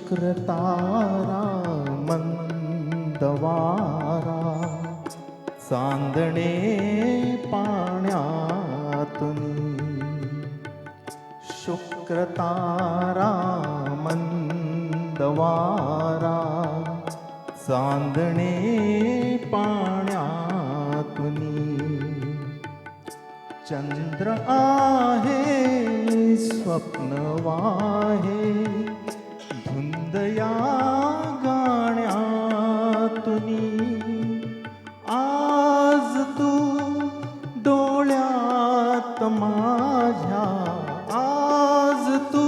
शुक्र तारा मंदवारा चांदणे पाण्यातून शुक्र तारा मंदवारा चांदणे पाण्यातून चंद्र आहे स्वप्न वाहे धुंद या गाण्यातून आज तू डोळ्यात माझ्या आज तू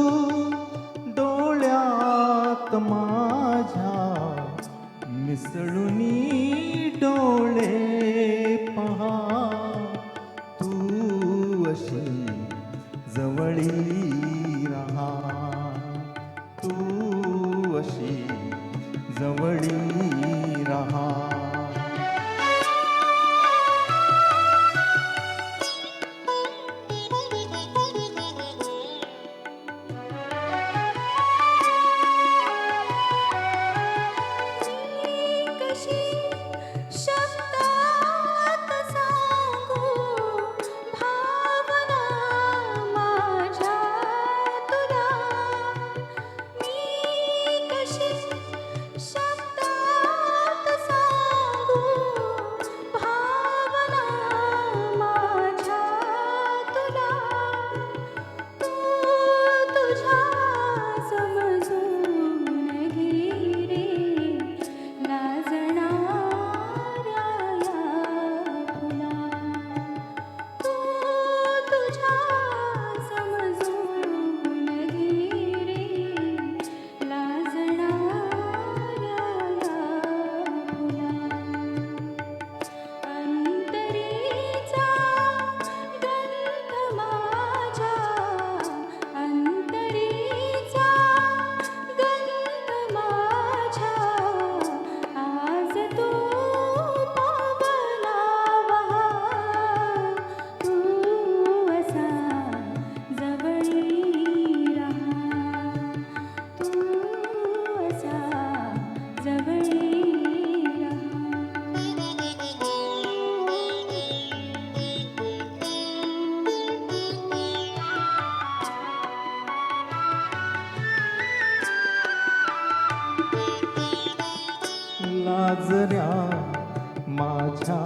डोळ्यात माझ्या मिसळूनी डोळे पहा तू अशी जवळी रहा तू अशी जवळी रहा लाजऱ्या माझ्या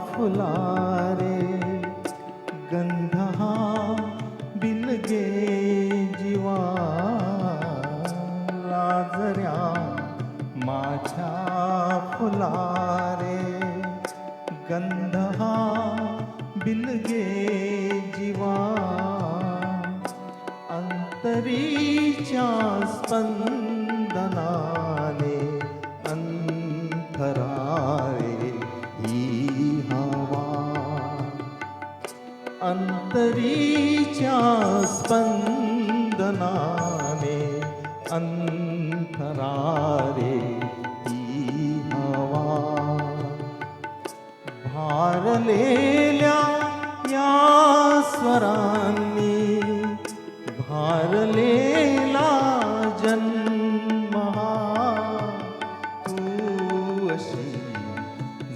फुलारे गंध हा बिलगे जीवा लाजऱ्या माझ्या फुलारे गंध हा बिलगे जीवा अंतरीच्या स्पंदनाने अंतराळे ही हवा अंतरीच्या स्पंदनाने अंतराळे ही हवा भारलेल्या या स्वरांनी भारलेला जन्म हा तू अशी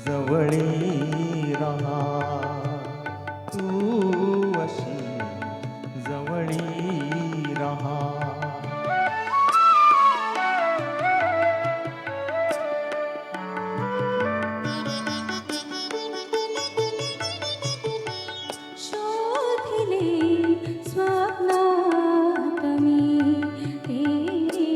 जवळी रहा तू अशी जवळी रहा शोधिले स्वप्नात मी तेरे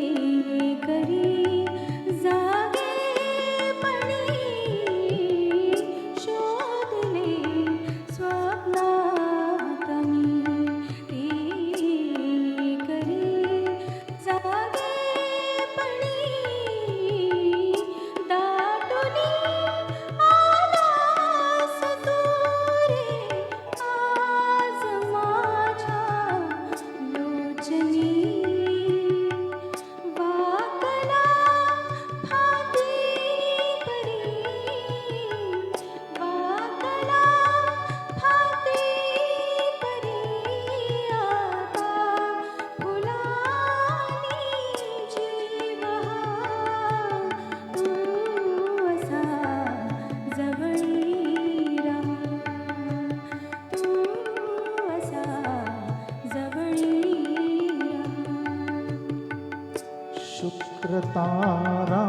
शुक्रतारा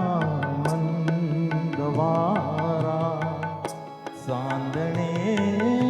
मंदवारा चांदणे